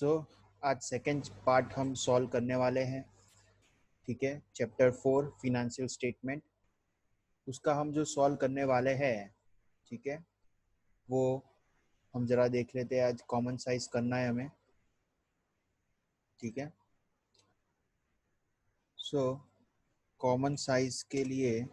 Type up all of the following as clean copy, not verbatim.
सो आज second part हम solve करने वाले हैं, ठीक है। चैप्टर 4 फिनेंशियल स्टेटमेंट, उसका हम जो सॉल्व करने वाले हैं, ठीक है, वो हम जरा देख लेते हैं। आज कॉमन साइज करना है हमें, ठीक है। सो कॉमन साइज के लिए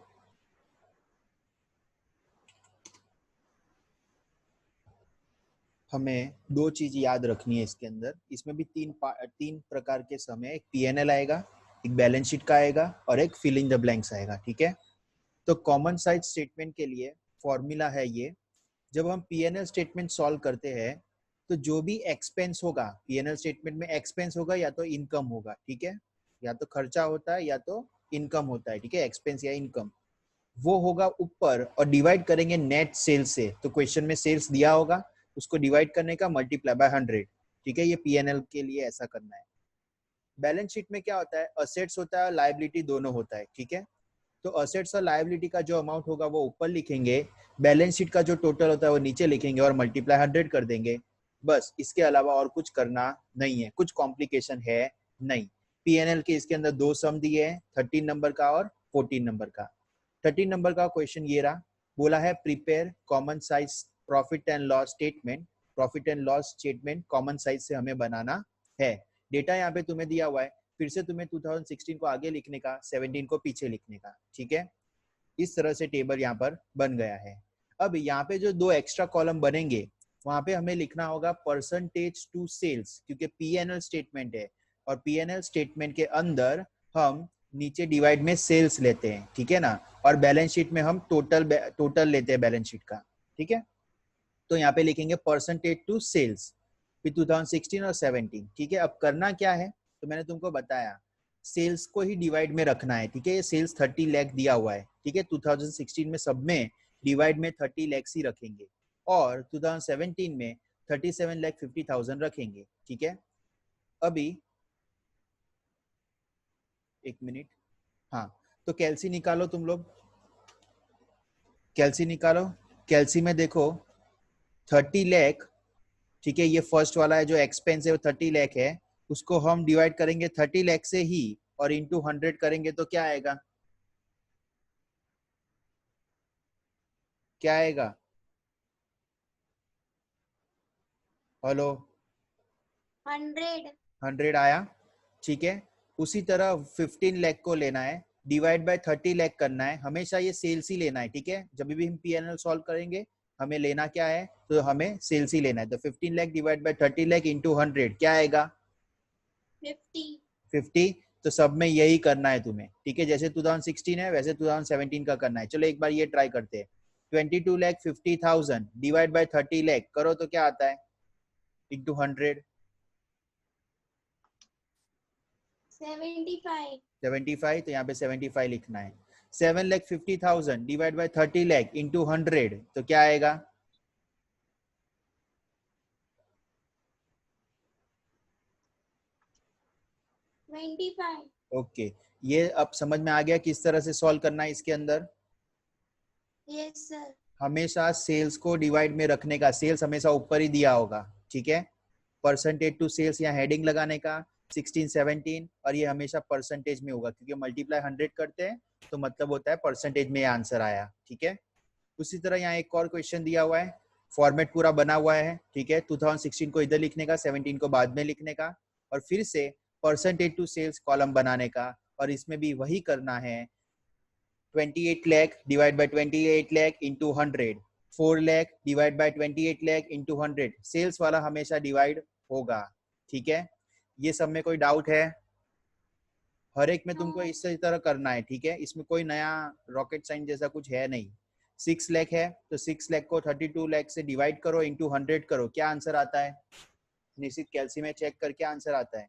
हमें दो चीज याद रखनी है इसके अंदर। इसमें भी तीन प्रकार के सम है। एक पीएनएल आएगा, एक बैलेंस शीट का आएगा और एक फिल इन द ब्लैंक्स आएगा, ठीक है। तो कॉमन साइज स्टेटमेंट के लिए फॉर्मूला है ये। जब हम पीएनएल स्टेटमेंट सॉल्व करते हैं तो जो भी एक्सपेंस होगा पीएनएल स्टेटमेंट में, एक्सपेंस होगा या तो इनकम होगा, ठीक है, या तो खर्चा होता है या तो इनकम होता है, ठीक है, एक्सपेंस या इनकम, वो होगा ऊपर और डिवाइड करेंगे नेट सेल्स से। तो क्वेश्चन में सेल्स दिया होगा, उसको डिवाइड करने का, मल्टीप्लाई बाय 100, ठीक है। ये पीएनएल के लिए ऐसा करना है। बैलेंस शीट में क्या होता है, असेट्स होता है और लायबिलिटी दोनों होता है, ठीक है। तो असेट्स और लायबिलिटी का जो अमाउंट होगा वो ऊपर लिखेंगे, बैलेंस शीट का जो टोटल होता है वो नीचे लिखेंगे और मल्टीप्लाई 100 कर देंगे। बस, इसके अलावा और कुछ करना नहीं है, कुछ कॉम्प्लिकेशन है नहीं। पीएनएल के इसके अंदर दो सम दिए हैं, 13 नंबर का और 14 नंबर का। 13 नंबर का क्वेश्चन ये रहा, बोला है prepare common size profit and loss statement. Profit and loss statement common size से हमें बनाना है। डेटा यहाँ पे तुम्हें दिया हुआ है, फिर से तुम्हें 2016 को आगे लिखने का, 17 को पीछे लिखने का, ठीक है। इस तरह से टेबल यहाँ पर बन गया है। अब यहाँ पे जो दो एक्स्ट्रा कॉलम बनेंगे वहां पे हमें लिखना होगा परसेंटेज टू सेल्स, क्योंकि पीएनएल स्टेटमेंट है और पीएनएल स्टेटमेंट के अंदर हम नीचे डिवाइड में सेल्स लेते हैं, ठीक है ना, और बैलेंस शीट में हम टोटल लेते हैं बैलेंस शीट का, ठीक है। तो यहाँ पे लिखेंगे परसेंटेज टू सेल्स फिर 2016 और 17, ठीक है। अब करना क्या है, तो मैंने तुमको बताया, सेल्स को ही डिवाइड में रखना है, ठीक है। ये सेल्स 30 लाख दिया हुआ है, ठीक है। 2016 में सब में डिवाइड में 30 लाख ही रखेंगे और 2017 में 37,50,000 रखेंगे, ठीक है। अभी एक मिनट, हाँ, तो कैलसी निकालो तुम लोग, कैलसी निकालो। कैलसी में देखो 30 लाख, ठीक है, ये फर्स्ट वाला है जो एक्सपेंस है वो 30 लाख है, उसको हम डिवाइड करेंगे 30 लाख से ही और इंटू 100 करेंगे तो क्या आएगा, क्या आएगा, हेलो, 100 100 आया, ठीक है। उसी तरह 15 लाख को लेना है, डिवाइड बाय 30 लाख करना है। हमेशा ये सेल्स ही लेना है, ठीक है। जब भी हम पीएनएल सॉल्व करेंगे हमें लेना क्या है, तो हमें सेल्स ही लेना है। तो 15 lakh divide by 30 lakh into 100 क्या आएगा, 50। तो सब में यही करना है तुम्हें, ठीक है। जैसे 2016 है वैसे 2017 का करना है। चलो एक बार ये ट्राई करते हैं। 22,50,000 डिवाइड बाय 30 लाख करो तो क्या आता है, इंटू 100, 75 75। तो यहाँ पे 75 लिखना है। 7,50,000 डिवाइड बाय 30 लाख इंटू 100 तो क्या आएगा, 25 ओके। ये अब समझ में आ गया किस तरह से सॉल्व करना है इसके अंदर। यस सर हमेशा सेल्स को डिवाइड में रखने का, सेल्स हमेशा ऊपर ही दिया होगा, ठीक है। परसेंटेज टू सेल्स यहाँ हेडिंग लगाने का 16 17, और ये हमेशा परसेंटेज में होगा क्योंकि मल्टीप्लाई 100 करते हैं तो मतलब होता है परसेंटेज में आंसर आया, ठीक है। उसी तरह यहाँ एक और क्वेश्चन दिया हुआ है, फॉर्मेट पूरा बना हुआ है, ठीक है। 2016 को इधर लिखने का, 17 को बाद में लिखने का, और फिर से परसेंटेज टू सेल्स कॉलम बनाने का, और इसमें भी वही करना है। 28 lakh divide by 28 lakh into 100, 4 lakh divide by 28 lakh into 100, sales वाला हमेशा डिवाइड होगा, ठीक है। ये सब में कोई डाउट है, हर एक में तुमको इसी तरह करना है, ठीक है। इसमें कोई नया रॉकेट साइंस जैसा कुछ है नहीं। 6 लाख है तो 6 लाख को 32 लाख से डिवाइड करो, इंटू 100 करो, क्या आंसर आता है, निश्चित कैलसी में चेक करके आंसर आता है।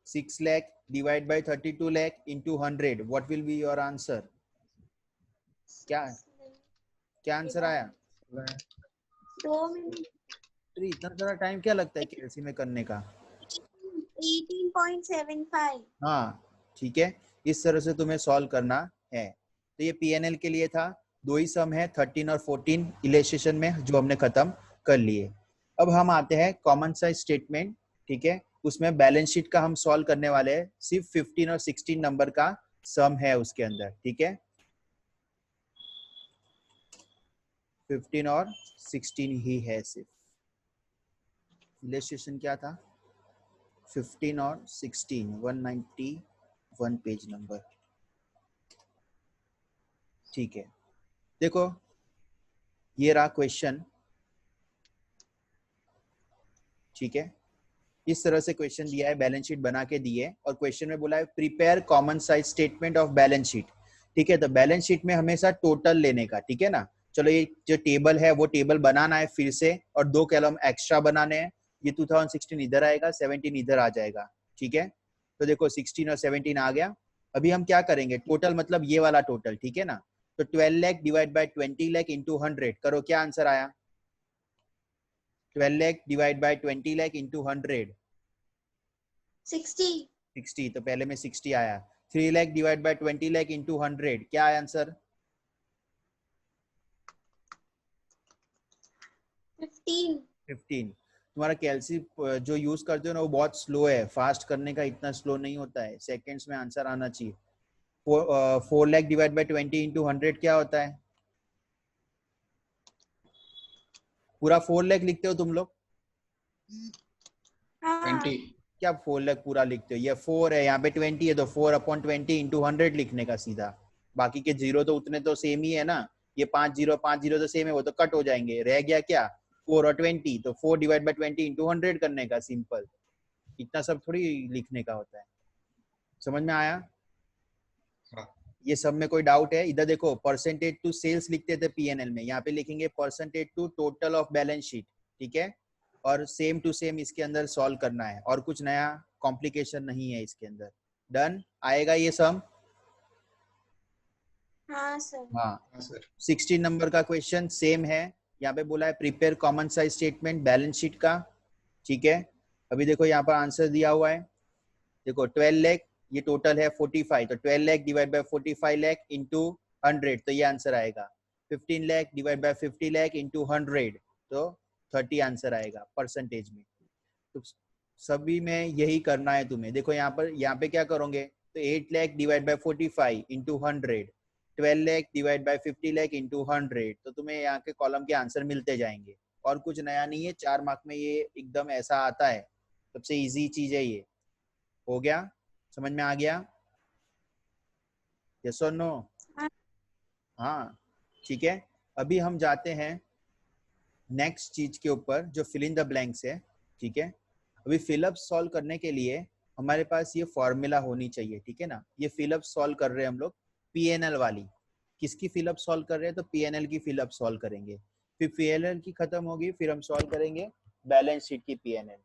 6 lakh divided by 32 lakh into 100, what will be your answer, क्या क्या आंसर आया। 2 मिनट तो इतना सारा टाइम क्या लगता है कैलसी में करने का, 18.75 हाँ, ठीक है। इस तरह से तुम्हें सॉल्व करना है। तो ये पीएनएल के लिए था। दो ही सम है 13 और 14 इलस्ट्रेशन में जो हमने खत्म कर लिए। अब हम आते हैं कॉमन साइज स्टेटमेंट, ठीक है। उसमें बैलेंस शीट का हम सॉल्व करने वाले हैं, सिर्फ 15 और 16 नंबर का सम है उसके अंदर, ठीक है। 15 और 16 ही है सिर्फ। इलस्ट्रेशन क्या था? 15 और 16, 191 पेज नंबर, ठीक है। देखो ये रहा क्वेश्चन, ठीक है। इस तरह से क्वेश्चन दिया है, बैलेंस शीट बना के दिए, और क्वेश्चन में बोला है prepare common size statement of balance sheet, ठीक है। तो बैलेंस शीट में हमेशा टोटल लेने का, ठीक है ना। चलो ये जो टेबल है वो टेबल बनाना है फिर से, और दो कॉलम एक्स्ट्रा बनाने हैं। ये 2016 इधर आएगा, 17 इधर आ जाएगा, ठीक है। तो देखो 16 और 17 आ गया। अभी हम क्या करेंगे, टोटल मतलब ये वाला टोटल, ठीक है ना। तो 12 lakh divide by 20 lakh into 100 करो, क्या आंसर आया? 12 lakh divide by 20 lakh into 100 60 60, तो पहले में 60 आया। 3 lakh divide by 20 lakh into 100, क्या आया आंसर? 15 तुम्हारा कैलसी जो यूज करते हो ना वो बहुत स्लो है, फास्ट करने का इतना स्लो नहीं होता है, सेकंड्स में आंसर आना चाहिए। 4 लाख डिवाइड बाय 20 इंटू 100 क्या होता है? पूरा 4 लाख लिखते हो तुम लोग? हाँ 20 क्या 4 लाख पूरा लिखते हो? ये 4 है, यहाँ पे 20 है, तो 4/20 इंटू 100 लिखने का सीधा। बाकी के जीरो तो उतने तो सेम ही है ना, ये 5 जीरो तो सेम है, वो तो कट हो जाएंगे। रह गया क्या? 4 और 20, तो 4 डिवाइड बाय 20 इंटू 100 करने का, सिंपल। इतना सब थोड़ी लिखने का होता है। समझ में आया? हाँ। ये सब में कोई डाउट है? इधर देखो, परसेंटेज टू सेल्स लिखते थे पीएनएल में, यहाँ पे लिखेंगे percentage to total of balance sheet, ठीक है। और सेम टू सेम इसके अंदर सॉल्व करना है, और कुछ नया कॉम्प्लिकेशन नहीं है इसके अंदर। डन आएगा ये सम? हाँ सर हाँ। हाँ सर 16 नंबर का क्वेश्चन सेम है, यहाँ पे बोला है prepare common size statement balance sheet का, ठीक है। अभी देखो यहाँ पर आंसर दिया हुआ है, देखो 12 लाख, ये टोटल है 45, तो 12 lakh divide by 45 lakh into 100, तो ये आंसर आएगा। 15 lakh divide by 50 lakh into 100, तो 30 आंसर आएगा परसेंटेज में। तो सभी में यही करना है तुम्हें। देखो यहाँ पे क्या करोगे, तो 8 lakh divide by 45 into 100, 12 lakh divide by 50 lakh into 100, तो तुम्हें यहाँ के कॉलम के आंसर मिलते जाएंगे, और कुछ नया नहीं है। 4 मार्क में ये एकदम ऐसा आता है, सबसे इजी चीज है ये। हो गया? समझ में आ गया? यस और नो? हाँ। हाँ, ठीक है। अभी हम जाते हैं नेक्स्ट चीज के ऊपर, जो फिल इन द ब्लैंक्स है, ठीक है। अभी फिलअप सॉल्व करने के लिए हमारे पास ये फॉर्मूला होनी चाहिए, ठीक है ना। ये फिलअप सॉल्व कर रहे हैं हम लोग पीएनएल वाली। किसकी फिलअप सॉल्व कर रहे हैं? तो पीएनएल की फिलअप सॉल्व करेंगे, फिर पीएनएल की खत्म होगी, फिर हम सॉल्व करेंगे बैलेंस शीट की पीएनएल,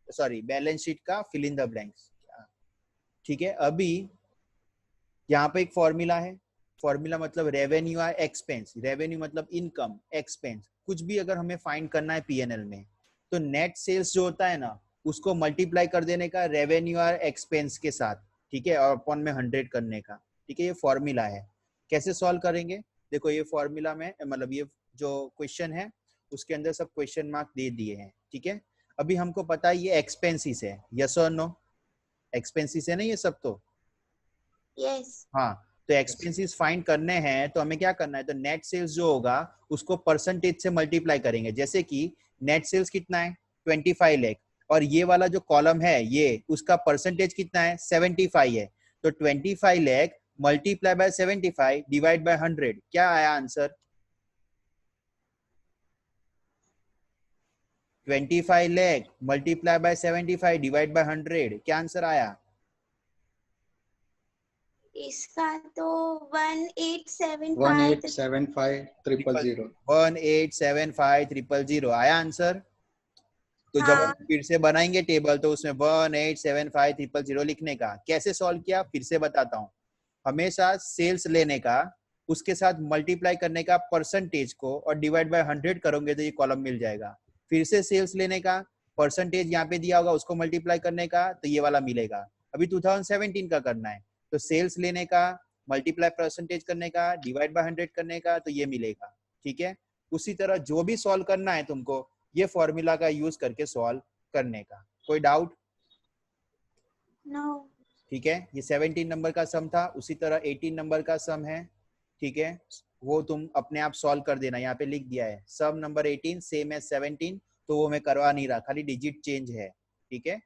सॉरी बैलेंस शीट का फिल इन द ब्लैंक्स, ठीक है। अभी यहाँ पे एक फॉर्मूला है, फॉर्मूला मतलब रेवेन्यू और एक्सपेंस। रेवेन्यू मतलब इनकम, एक्सपेंस कुछ भी अगर हमें फाइंड करना है पीएनएल में, तो नेट सेल्स जो होता है ना, उसको मल्टीप्लाई कर देने का रेवेन्यू और एक्सपेंस के साथ, ठीक है, और अपॉन में 100 करने का, ठीक है। ये फॉर्मूला है। कैसे सॉल्व करेंगे? देखो ये फॉर्मूला में मतलब ये जो क्वेश्चन है उसके अंदर सब क्वेश्चन मार्क दे दिए हैं, ठीक है। अभी हमको पता है ये एक्सपेंसिस है, यस और नो? एक्सपेंसिस है ना ये सब तो? यस हाँ, तो एक्सपेंसेस फाइंड करने हैं तो हमें क्या करना है, तो नेट सेल्स जो होगा उसको परसेंटेज से मल्टीप्लाई करेंगे। जैसे कि नेट सेल्स कितना है, 25 लाख, और ये वाला जो कॉलम है ये उसका परसेंटेज कितना है, 75 है। तो 25 lakh multiply by 75 divide by 100, क्या आया answer? 25 lakh multiply by 75 divide by 100, क्या आंसर आया? इसका तो 1875 1875 1875 आया आंसर। तो जब हम हाँ फिर से बनाएंगे टेबल तो उसमें 1875 लिखने का। कैसे सॉल्व किया फिर से बताता हूँ। हमेशा सेल्स लेने का, उसके साथ मल्टीप्लाई करने का परसेंटेज को, और डिवाइड बाय 100 करोगे तो ये कॉलम मिल जाएगा। फिर से सेल्स लेने का, परसेंटेज यहाँ पे दिया होगा उसको मल्टीप्लाई करने का, तो ये वाला मिलेगा। अभी 2017 का करना है, तो सेल्स लेने का, मल्टीप्लाई परसेंटेज करने का, डिवाइड बाय 100 करने का, तो ये मिलेगा। ठीक है, उसी तरह जो भी सॉल्व करना है तुमको ये फॉर्मूला का यूज करके सॉल्व करने का। कोई डाउट? नो। ठीक है, ये 17 नंबर का सम था, उसी तरह 18 नंबर का सम है। ठीक है, वो तुम अपने आप सॉल्व कर देना, यहाँ पे लिख दिया है सम नंबर 18 सेम एज 17, तो वो मैं करवा नहीं रहा, खाली डिजिट चेंज है। ठीक है,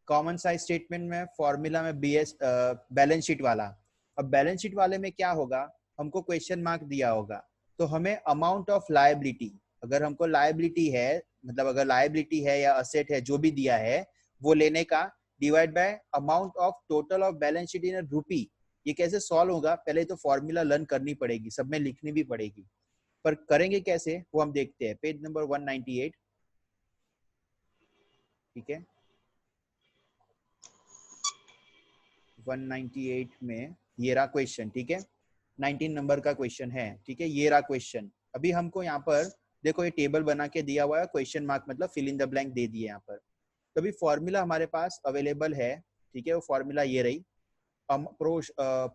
कॉमन साइज स्टेटमेंट में फॉर्मूला में बीएस बैलेंस शीट वाला। अब बैलेंस शीट वाले में क्या होगा, हमको क्वेश्चन मार्क दिया होगा, तो हमें अमाउंट ऑफ लायबिलिटी, अगर हमको लायबिलिटी है, मतलब अगर लायबिलिटी है या असेट है, जो भी दिया है वो लेने का, divide by amount of total of balance sheet in रूपी। ये कैसे सॉल्व होगा, पहले तो फॉर्मूला लर्न करनी पड़ेगी, सब में लिखनी भी पड़ेगी, पर करेंगे कैसे वो हम देखते हैं। Page number 198। ठीक है, 198 में ये रहा क्वेश्चन। ठीक है, 19 नंबर का क्वेश्चन है। ठीक है, ये रहा क्वेश्चन। अभी हमको यहाँ पर देखो ये टेबल बना के दिया हुआ है, क्वेश्चन मार्क मतलब फिल इन द ब्लैंक दे दिए यहाँ पर। तो अभी फॉर्मूला हमारे पास अवेलेबल है। ठीक है, वो फॉर्मूला ये रही,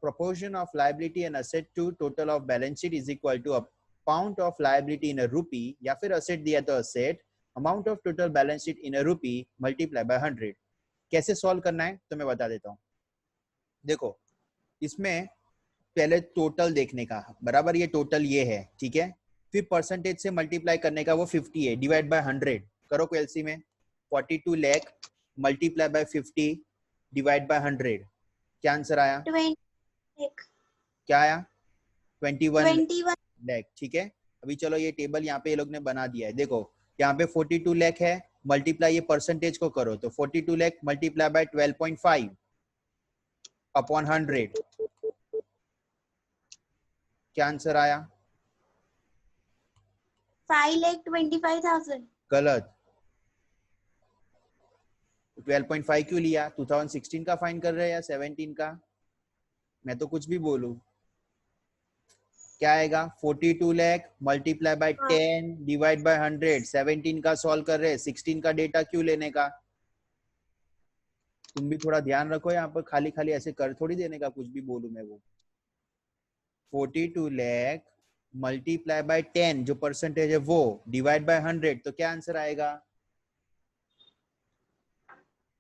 proportion of liability and asset to total of balance sheet is equal to amount of liability in a rupee, या फिर asset दिया तो asset, amount of total balance sheet in a rupee multiply by 100। कैसे solve करना है तो मैं बता देता हूँ। देखो इसमें पहले टोटल देखने का, बराबर ये टोटल ये है। ठीक है, फिर परसेंटेज से मल्टीप्लाई करने का, वो 50 है, डिवाइड बाय 100 करो क्वेल्सी में। 42 lakh multiply by 50 divide by 100, क्या आंसर आया? 20 क्या आया? 21 21 लाख। ठीक है, अभी चलो ये टेबल यहाँ पे ये लोग ने बना दिया है। देखो यहाँ पे 42 लाख है, मल्टीप्लाई ये परसेंटेज को करो तो 42 लाख मल्टीप्लाई बाय 12.5 अपॉन 100, क्या आंसर आया? 5,25,000। गलत। 12.5 क्यों लिया? 2016 का फाइन कर रहे हैं या 17 का? मैं तो कुछ भी बोलूं। क्या आएगा? 42 lakh multiply by 10 divide by 100। 17 का सॉल्व कर रहे हैं, 16 का डेटा क्यों लेने का? तुम भी थोड़ा ध्यान रखो, यहाँ पर खाली खाली ऐसे कर थोड़ी देने का, कुछ भी बोलूं मैं। वो 42 लाख मल्टीप्लाई बाय 10 जो परसेंटेज है वो डिवाइड बाय 100, तो क्या आंसर आएगा?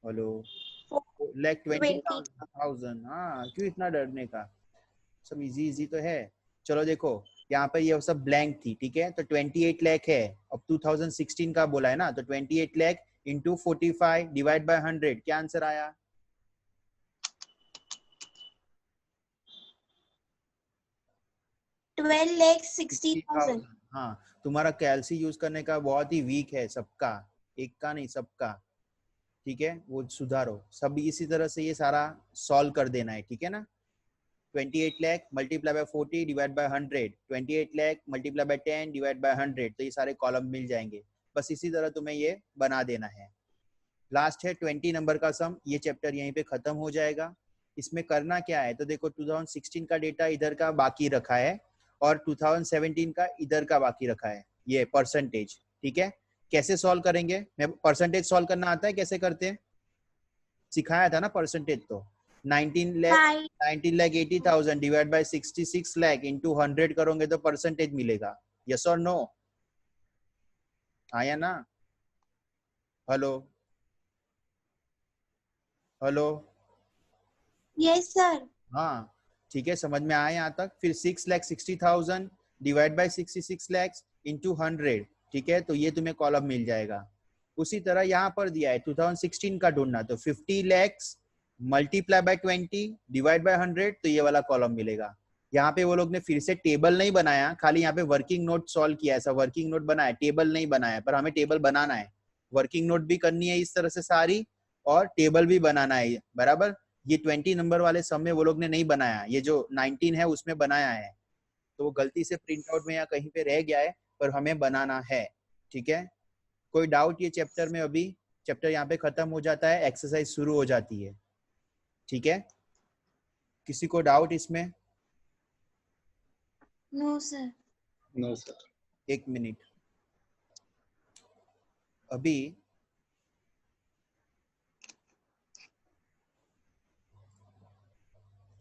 हेलो, लाख 20 20,000। हाँ, क्यों इतना डरने का, सब इजी इजी तो है। चलो देखो यहाँ पर ये सब ब्लैंक थी। ठीक है, तो 28 लाख है, अब 2016 का बोला है ना, तो 28 लाख इंटू 45 डिवाइड बाय 100, क्या आंसर आया? 12,60,000। हाँ, तुम्हारा कैलसी यूज करने का बहुत ही वीक है, सबका, एक का नहीं सबका। ठीक है, वो सुधारो, सब इसी तरह से ये सारा सॉल्व कर देना है। ठीक है ना, 28 lakh multiply by 40 divide by 100, 28 lakh multiply by 10 divide by 100, तो ये सारे कॉलम मिल जाएंगे। बस इसी तरह तुम्हें ये बना देना है। लास्ट है 20 नंबर का सम, ये चैप्टर यहीं पे खत्म हो जाएगा। इसमें करना क्या है तो देखो 2016 का डेटा इधर का बाकी रखा है और 2017 का इधर का बाकी रखा है, ये परसेंटेज। ठीक है, कैसे सॉल्व करेंगे? मैं परसेंटेज सॉल्व करना आता है, कैसे करते हैं सिखाया था ना परसेंटेज। तो 19 lakh 5 19,80,000 divide by 66 lakh into 100 करोगे तो परसेंटेज मिलेगा। यस और नो? आया ना? Hello hello, yes sir. हाँ ठीक है, समझ में आया यहाँ तक? फिर 6,60,000 डिवाइड बाय 66 लाख इंटू 100। ठीक है, तो ये तुम्हें कॉलम मिल जाएगा। उसी तरह यहाँ पर दिया है 2016 का ढूंढना, तो 50 lakh multiply by 20 divide by 100, तो ये वाला कॉलम मिलेगा। यहाँ पे वो लोग ने फिर से टेबल नहीं बनाया, खाली यहाँ पे वर्किंग नोट सॉल्व किया, ऐसा वर्किंग नोट बनाया, टेबल नहीं बनाया, पर हमें टेबल बनाना है। वर्किंग नोट भी करनी है इस तरह से सारी, और टेबल भी बनाना है, बराबर। ये 20 नंबर वाले सम में वो लोग ने नहीं बनाया, ये जो 19 है उसमें बनाया है, तो वो गलती से प्रिंट आउट में या कहीं पे रह गया है, पर हमें बनाना है। ठीक है, कोई डाउट ये चैप्टर में? अभी चैप्टर यहाँ पे खत्म हो जाता है, एक्सरसाइज शुरू हो जाती है। ठीक है, किसी को डाउट इसमें? No sir. No sir. एक मिनट, अभी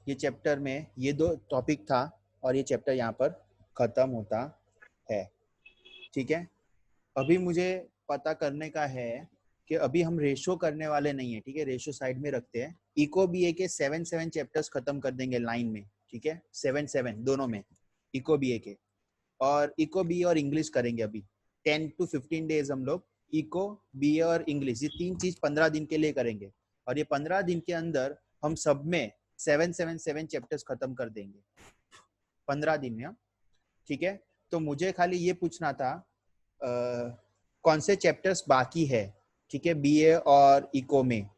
ये चैप्टर में ये 2 टॉपिक था और ये चैप्टर यहाँ पर खत्म होता है, ठीक है। अभी मुझे पता करने का है कि अभी हम रेशो करने वाले नहीं है, ठीक है, रेशो साइड में रखते हैं। इको बीए के 7 चैप्टर्स खत्म कर देंगे लाइन में, ठीक है, 7 दोनों में, इको बीए के। और इको बीए और इंग्लिश करेंगे अभी 10 to 15 डेज हम लोग इको बीए और इंग्लिश, ये 3 चीज 15 दिन के लिए करेंगे। और ये 15 दिन के अंदर हम सब में 7 चैप्टर्स खत्म कर देंगे 15 दिन में, ठीक है। तो मुझे खाली ये पूछना था कौन से चैप्टर्स बाकी है, ठीक है, बीए और इको में,